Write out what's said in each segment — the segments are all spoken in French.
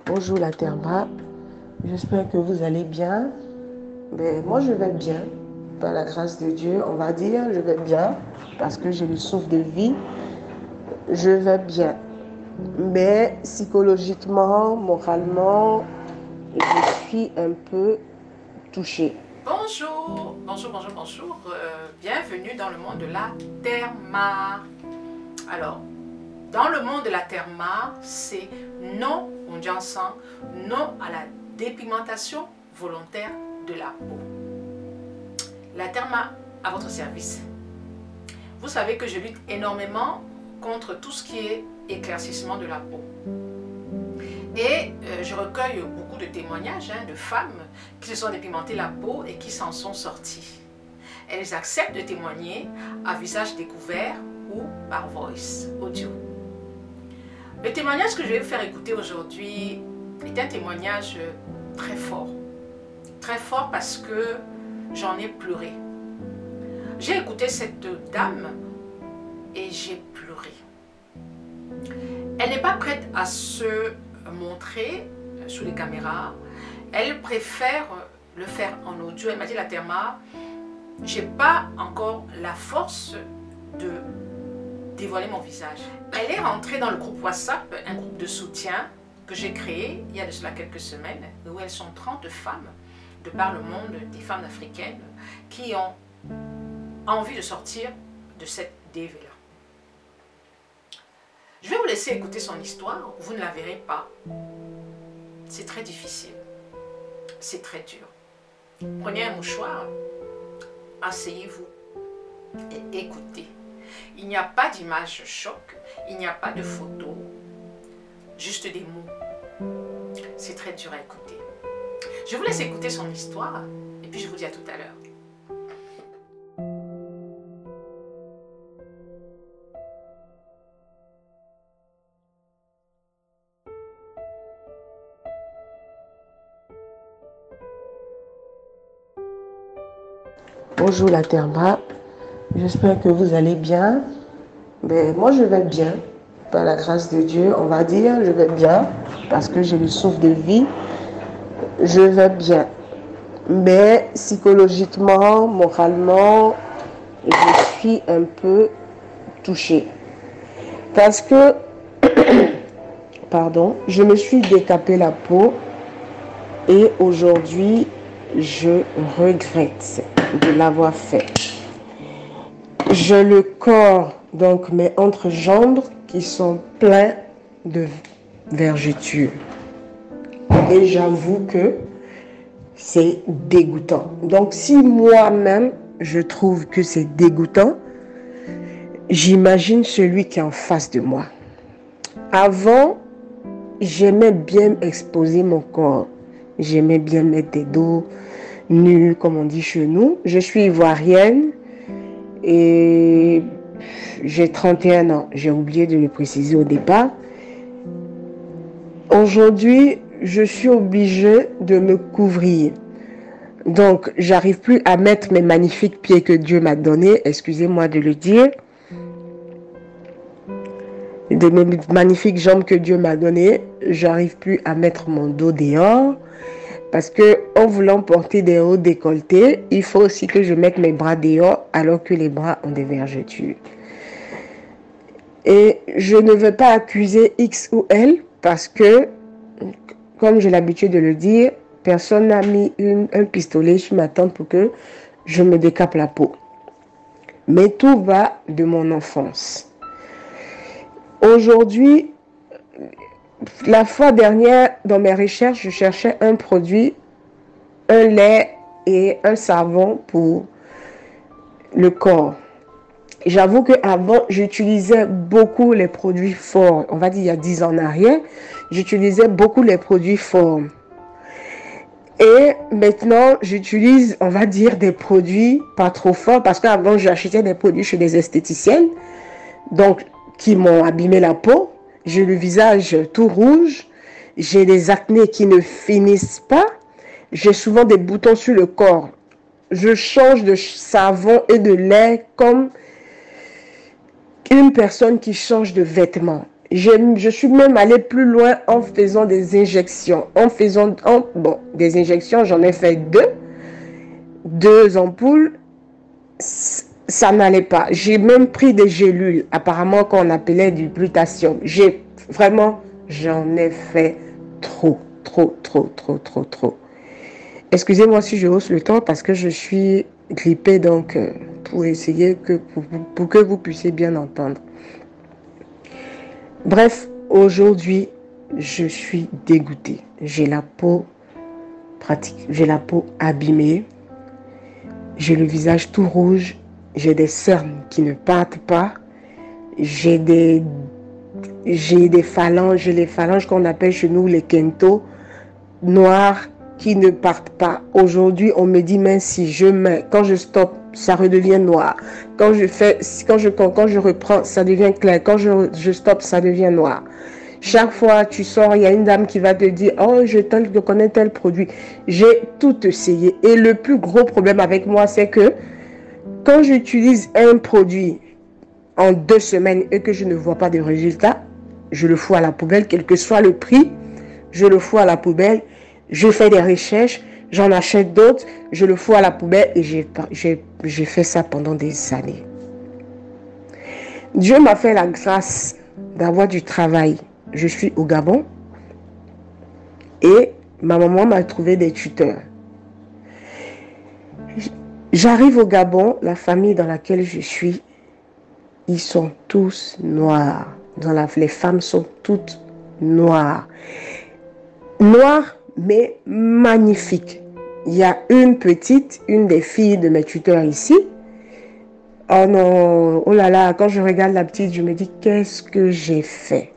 Bonjour la Terre-Bas, j'espère que vous allez bien. Moi je vais bien, par la grâce de Dieu, on va dire, je vais bien, parce que j'ai le souffle de vie, je vais bien. Mais psychologiquement, moralement, je suis un peu touchée. Bonjour, bonjour, bonjour, bonjour. Bienvenue dans le monde de la Terre-Mare. Alors, dans le monde de la Terre-Mare, c'est non, on dit ensemble, non à la dépigmentation volontaire de la peau. La Terre-Mare à votre service. Vous savez que je lutte énormément contre tout ce qui est éclaircissement de la peau. Et je recueille beaucoup de témoignages de femmes qui se sont dépigmentées la peau et qui s'en sont sorties. Elles acceptent de témoigner à visage découvert ou par voice, audio. Le témoignage que je vais vous faire écouter aujourd'hui est un témoignage très fort. Très fort parce que j'en ai pleuré. J'ai écouté cette dame et j'ai pleuré. Elle n'est pas prête à se montrer sous les caméras. Elle préfère le faire en audio. Elle m'a dit, la Terre-Mare, j'ai pas encore la force de dévoiler mon visage. Elle est rentrée dans le groupe WhatsApp, un groupe de soutien que j'ai créé il y a de cela quelques semaines, où elles sont 30 femmes de par le monde, des femmes africaines qui ont envie de sortir de cette dévie-là. Je vais vous laisser écouter son histoire, vous ne la verrez pas. C'est très difficile, c'est très dur. Prenez un mouchoir, asseyez-vous et écoutez. Il n'y a pas d'image choc, il n'y a pas de photo, juste des mots. C'est très dur à écouter. Je vous laisse écouter son histoire et puis je vous dis à tout à l'heure. Bonjour la Terre-Bas, j'espère que vous allez bien. Moi je vais bien, par la grâce de Dieu, on va dire, je vais bien, parce que j'ai le souffle de vie, je vais bien. Mais psychologiquement, moralement, je suis un peu touchée. Parce que, pardon, je me suis décapé la peau et aujourd'hui, je regrette de l'avoir fait. J'ai le corps, donc mes entrejambes, qui sont pleins de vergetures. Et j'avoue que c'est dégoûtant. Donc si moi-même, je trouve que c'est dégoûtant, j'imagine celui qui est en face de moi. Avant, j'aimais bien exposer mon corps. J'aimais bien mettre des dos nus, comme on dit chez nous. Je suis ivoirienne et j'ai 31 ans. J'ai oublié de le préciser au départ. Aujourd'hui, je suis obligée de me couvrir. Donc, j'arrive plus à mettre mes magnifiques pieds que Dieu m'a donnés, excusez-moi de le dire, de mes magnifiques jambes que Dieu m'a données, j'arrive plus à mettre mon dos dehors. Parce que en voulant porter des hauts décolletés, il faut aussi que je mette mes bras dehors alors que les bras ont des vergetures. Et je ne veux pas accuser X ou L parce que, comme j'ai l'habitude de le dire, personne n'a mis un pistolet sur ma tempe pour que je me décape la peau. Mais tout va de mon enfance. Aujourd'hui, la fois dernière, dans mes recherches, je cherchais un produit, un lait et un savon pour le corps. J'avoue qu'avant, j'utilisais beaucoup les produits forts. On va dire il y a 10 ans en arrière, j'utilisais beaucoup les produits forts. Et maintenant, j'utilise, on va dire, des produits pas trop forts parce qu'avant, j'achetais des produits chez des esthéticiennes, donc qui m'ont abîmé la peau. J'ai le visage tout rouge, j'ai des acnés qui ne finissent pas, j'ai souvent des boutons sur le corps. Je change de savon et de lait comme une personne qui change de vêtements. Je suis même allée plus loin en faisant des injections. Bon, des injections, j'en ai fait deux ampoules. Ça n'allait pas. J'ai même pris des gélules, apparemment qu'on appelait du glutathium. J'en ai fait trop. Excusez-moi si je hausse le ton parce que je suis grippée, donc pour essayer pour que vous puissiez bien entendre. Bref, aujourd'hui, je suis dégoûtée. J'ai la peau abîmée. J'ai le visage tout rouge. J'ai des cernes qui ne partent pas. J'ai des phalanges, les phalanges qu'on appelle chez nous les kento, noires qui ne partent pas. Aujourd'hui, on me dit, mais si je mets, quand je stoppe, ça redevient noir. Quand je reprends, ça devient clair. Quand je stoppe, ça devient noir. Chaque fois tu sors, il y a une dame qui va te dire, oh, je connais tel produit. J'ai tout essayé. Et le plus gros problème avec moi, c'est que quand j'utilise un produit en 2 semaines et que je ne vois pas de résultat, je le fous à la poubelle, quel que soit le prix, je le fous à la poubelle. Je fais des recherches, j'en achète d'autres, je le fous à la poubelle et j'ai fait ça pendant des années. Dieu m'a fait la grâce d'avoir du travail. Je suis au Gabon et ma maman m'a trouvé des tuteurs. J'arrive au Gabon, la famille dans laquelle je suis, ils sont tous noirs. Les femmes sont toutes noires. Noires, mais magnifiques. Il y a une des filles de mes tuteurs ici. Oh non, oh là là, quand je regarde la petite, je me dis, qu'est-ce que j'ai fait?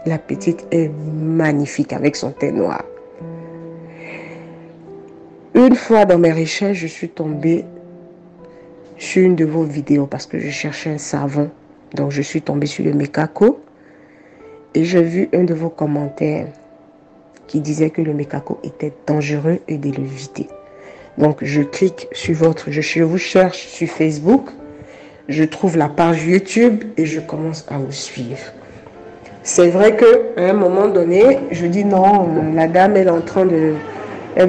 La petite est magnifique avec son teint noir. Une fois dans mes recherches, je suis tombée sur une de vos vidéos parce que je cherchais un savon. Donc, je suis tombée sur le Mekako et j'ai vu un de vos commentaires qui disait que le Mekako était dangereux et de l'éviter. Donc, je clique sur je vous cherche sur Facebook, je trouve la page YouTube et je commence à vous suivre. C'est vrai qu'à un moment donné, je dis non, la dame, elle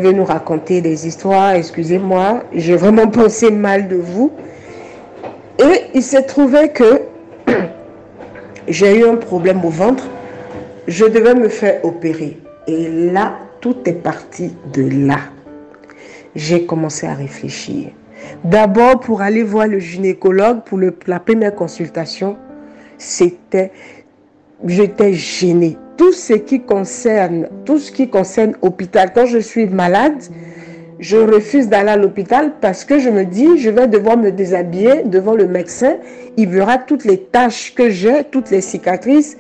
veut nous raconter des histoires, excusez-moi, j'ai vraiment pensé mal de vous. Et il s'est trouvé que j'ai eu un problème au ventre, je devais me faire opérer. Et là, tout est parti de là. J'ai commencé à réfléchir. D'abord, pour aller voir le gynécologue, pour la première consultation, j'étais gênée. Tout ce qui concerne hôpital, quand je suis malade, je refuse d'aller à l'hôpital parce que je me dis, je vais devoir me déshabiller devant le médecin. Il verra toutes les taches que j'ai, toutes les cicatrices.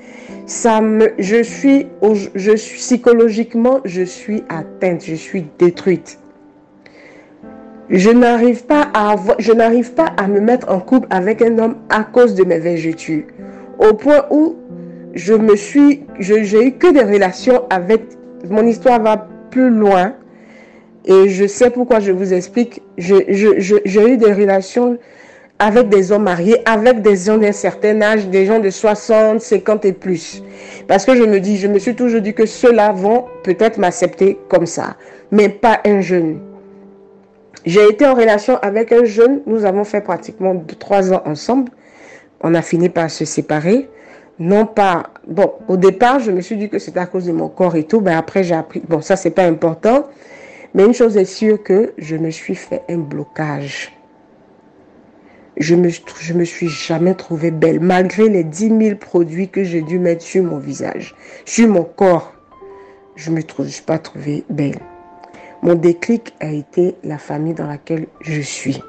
Psychologiquement, je suis atteinte, je suis détruite. Je n'arrive pas à me mettre en couple avec un homme à cause de mes vergetures. Au point où j'ai eu que des relations avec, mon histoire va plus loin. Et je sais pourquoi je vous explique. J'ai eu des relations avec des hommes mariés, avec des gens d'un certain âge, des gens de 60, 50 et plus. Parce que je me suis toujours dit que ceux-là vont peut-être m'accepter comme ça, mais pas un jeune. J'ai été en relation avec un jeune, nous avons fait pratiquement 3 ans ensemble. On a fini par se séparer. Non pas, bon, au départ, je me suis dit que c'était à cause de mon corps et tout, mais après j'ai appris, bon, ça c'est pas important. Mais une chose est sûre que je me suis fait un blocage. Je me suis jamais trouvée belle, malgré les 10 000 produits que j'ai dû mettre sur mon visage, sur mon corps. Je me suis pas trouvée belle. Mon déclic a été la famille dans laquelle je suis.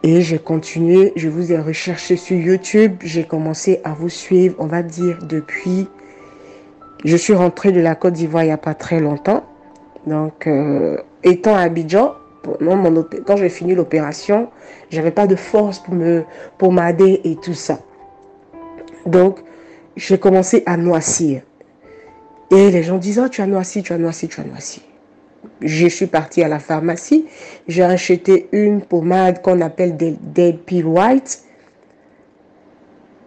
Et j'ai continué, je vous ai recherché sur YouTube, j'ai commencé à vous suivre, on va dire depuis... Je suis rentrée de la Côte d'Ivoire il n'y a pas très longtemps. Donc, étant à Abidjan, quand j'ai fini l'opération, j'avais pas de force pour m'aider et tout ça. Donc, j'ai commencé à noircir. Et les gens disent, oh, tu as noirci, tu as noirci, tu as noirci. Je suis partie à la pharmacie, j'ai acheté une pommade qu'on appelle des Peel White.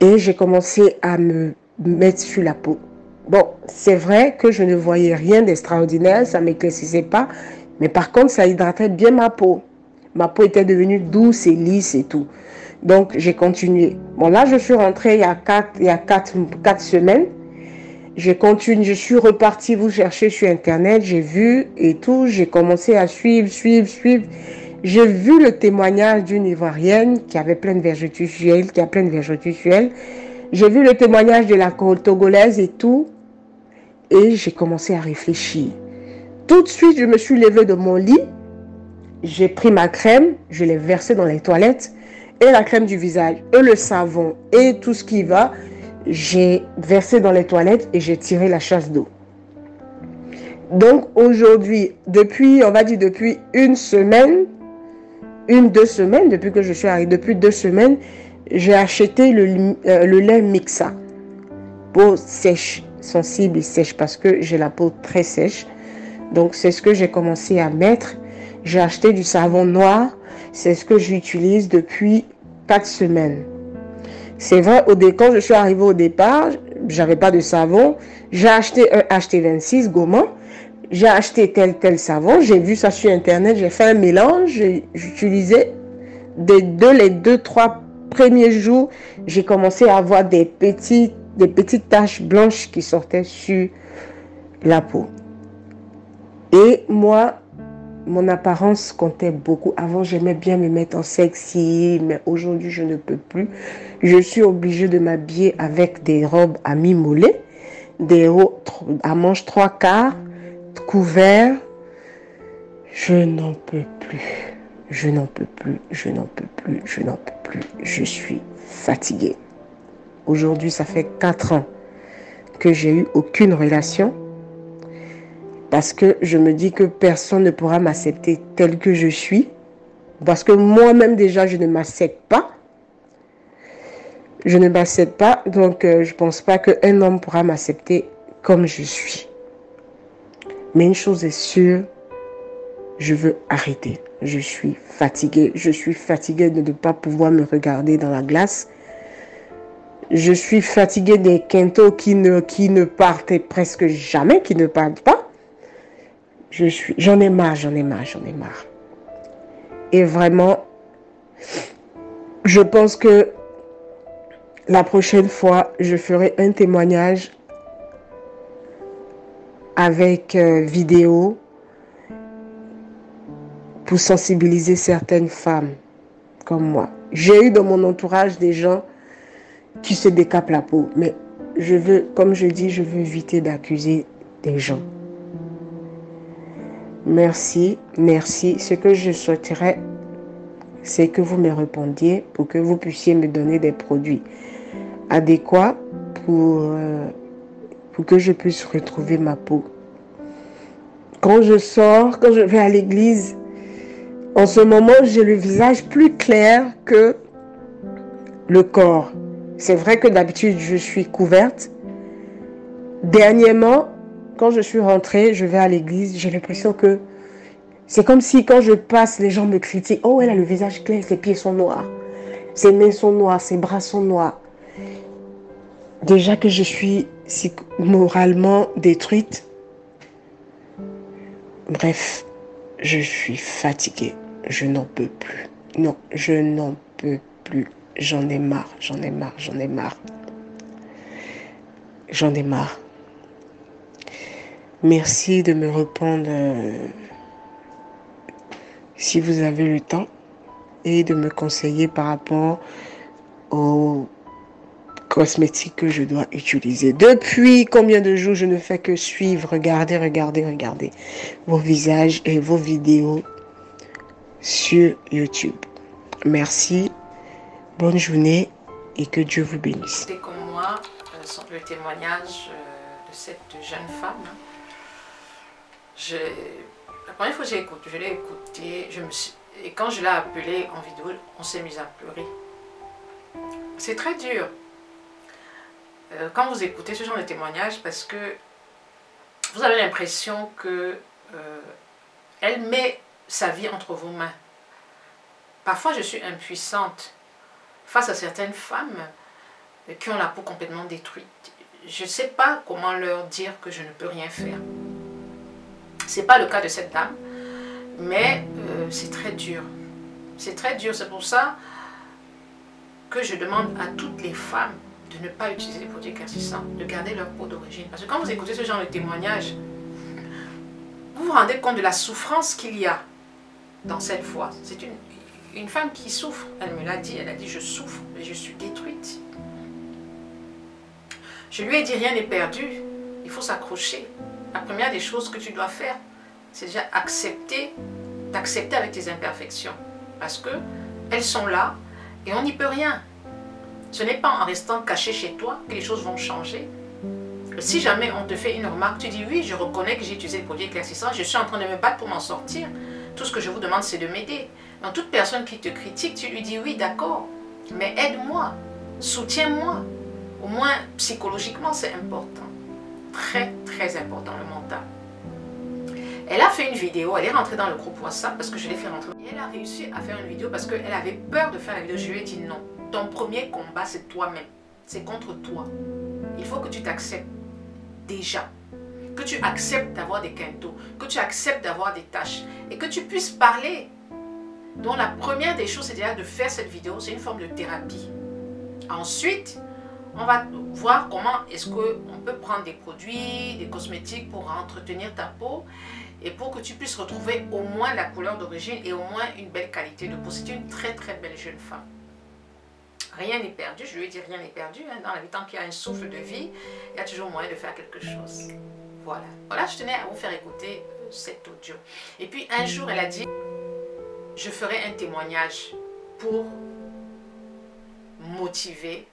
Et j'ai commencé à me mettre sur la peau. Bon, c'est vrai que je ne voyais rien d'extraordinaire, ça ne m'éclaircissait pas, mais par contre, ça hydratait bien ma peau. Ma peau était devenue douce et lisse et tout. Donc, j'ai continué. Bon, là, je suis rentrée il y a 4 semaines. J'ai continué, je suis repartie vous chercher sur Internet, j'ai vu et tout. J'ai commencé à suivre. J'ai vu le témoignage d'une Ivoirienne qui avait plein de vergetures sur elle, qui a plein de vergetures sur elle. J'ai vu le témoignage de la Togolaise et tout. Et j'ai commencé à réfléchir. Tout de suite, je me suis levée de mon lit. J'ai pris ma crème, je l'ai versée dans les toilettes. Et la crème du visage, et le savon, et tout ce qui va. J'ai versé dans les toilettes et j'ai tiré la chasse d'eau. Donc aujourd'hui, on va dire depuis une semaine, 2 semaines, depuis que je suis arrivée, depuis 2 semaines, j'ai acheté le lait Mixa. Peau sèche, sensible et sèche parce que j'ai la peau très sèche. Donc c'est ce que j'ai commencé à mettre. J'ai acheté du savon noir. C'est ce que j'utilise depuis 4 semaines. C'est vrai, quand je suis arrivée au départ, j'avais pas de savon. J'ai acheté un HT26 gommant. J'ai acheté tel savon. J'ai vu ça sur Internet. J'ai fait un mélange. J'ai utilisé les 2-3 premiers jours. J'ai commencé à avoir des petites taches blanches qui sortaient sur la peau. Et moi, mon apparence comptait beaucoup. Avant, j'aimais bien me mettre en sexy, mais aujourd'hui, je ne peux plus. Je suis obligée de m'habiller avec des robes à mi-mollet, des robes à manches 3/4, couverts. Je n'en peux plus. Je n'en peux plus. Je n'en peux plus. Je n'en peux plus. Je suis fatiguée. Aujourd'hui, ça fait 4 ans que j'ai eu aucune relation. Parce que je me dis que personne ne pourra m'accepter tel que je suis. Parce que moi-même déjà, je ne m'accepte pas. Je ne m'accepte pas. Donc, je ne pense pas qu'un homme pourra m'accepter comme je suis. Mais une chose est sûre, je veux arrêter. Je suis fatiguée. Je suis fatiguée de ne pas pouvoir me regarder dans la glace. Je suis fatiguée des quintos qui ne partent presque jamais, qui ne partent pas. J'en ai marre. Et vraiment, je pense que la prochaine fois, je ferai un témoignage avec vidéo pour sensibiliser certaines femmes comme moi. J'ai eu dans mon entourage des gens qui se décapent la peau, mais comme je dis, je veux éviter d'accuser des gens. Merci. Ce que je souhaiterais, c'est que vous me répondiez pour que vous puissiez me donner des produits adéquats pour que je puisse retrouver ma peau. Quand je sors, quand je vais à l'église, en ce moment, j'ai le visage plus clair que le corps. C'est vrai que d'habitude, je suis couverte. Dernièrement, quand je suis rentrée, je vais à l'église, j'ai l'impression que c'est comme si quand je passe, les gens me critiquent. Oh, elle a le visage clair, ses pieds sont noirs. Ses mains sont noires, ses bras sont noirs. Déjà que je suis moralement détruite. Bref, je suis fatiguée. Je n'en peux plus. Non, je n'en peux plus. J'en ai marre. Merci de me répondre si vous avez le temps et de me conseiller par rapport aux cosmétiques que je dois utiliser. Depuis combien de jours je ne fais que suivre, regarder vos visages et vos vidéos sur YouTube. Merci, bonne journée et que Dieu vous bénisse. C'était comme moi, le témoignage de cette jeune femme. La première fois que je l'ai écouté, et quand je l'ai appelée en vidéo, on s'est mis à pleurer. C'est très dur quand vous écoutez ce genre de témoignage parce que vous avez l'impression que elle met sa vie entre vos mains. Parfois, je suis impuissante face à certaines femmes qui ont la peau complètement détruite. je ne sais pas comment leur dire que je ne peux rien faire. Ce n'est pas le cas de cette dame, mais c'est très dur. C'est très dur, c'est pour ça que je demande à toutes les femmes de ne pas utiliser les produits éclaircissants, de garder leur peau d'origine. Parce que quand vous écoutez ce genre de témoignage, vous vous rendez compte de la souffrance qu'il y a dans cette voix. C'est une femme qui souffre. Elle me l'a dit, elle a dit je souffre, mais je suis détruite. Je lui ai dit rien n'est perdu, il faut s'accrocher. La première des choses que tu dois faire, c'est déjà t'accepter avec tes imperfections. Parce que elles sont là et on n'y peut rien. Ce n'est pas en restant caché chez toi que les choses vont changer. Si jamais on te fait une remarque, tu dis oui, je reconnais que j'ai utilisé le produit éclaircissant, je suis en train de me battre pour m'en sortir. Tout ce que je vous demande, c'est de m'aider. Donc toute personne qui te critique, tu lui dis oui, d'accord, mais aide-moi, soutiens-moi. Au moins psychologiquement, c'est important. Très, très important, le mental. Elle a fait une vidéo, elle est rentrée dans le groupe WhatsApp parce que je l'ai fait rentrer. Et elle a réussi à faire une vidéo parce qu'elle avait peur de faire la vidéo. Je lui ai dit non, ton premier combat, c'est toi-même. C'est contre toi. Il faut que tu t'acceptes déjà. Que tu acceptes d'avoir des quintaux, que tu acceptes d'avoir des tâches et que tu puisses parler. Donc la première des choses, c'est déjà de faire cette vidéo, c'est une forme de thérapie. Ensuite, on va voir comment est-ce qu'on peut prendre des produits, des cosmétiques pour entretenir ta peau et pour que tu puisses retrouver au moins la couleur d'origine et au moins une belle qualité de peau. C'est une très très belle jeune femme. Rien n'est perdu, je lui ai dit rien n'est perdu. Hein. Dans la vie, tant qu'il y a un souffle de vie, il y a toujours moyen de faire quelque chose. Voilà. Voilà, je tenais à vous faire écouter cet audio. Et puis un jour, elle a dit, je ferai un témoignage pour motiver,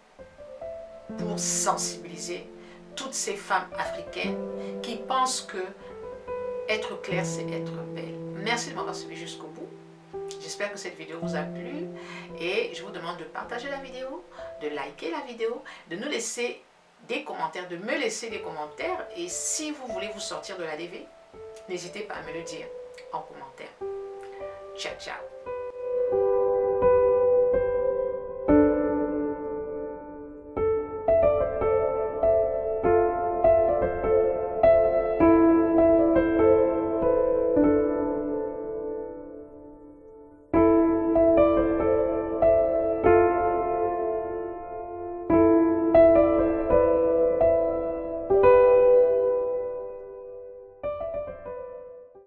pour sensibiliser toutes ces femmes africaines qui pensent que être claire, c'est être belle. Merci de m'avoir suivi jusqu'au bout. J'espère que cette vidéo vous a plu et je vous demande de partager la vidéo, de liker la vidéo, de nous laisser des commentaires, de me laisser des commentaires et si vous voulez vous sortir de la DV, n'hésitez pas à me le dire en commentaire. Ciao, ciao.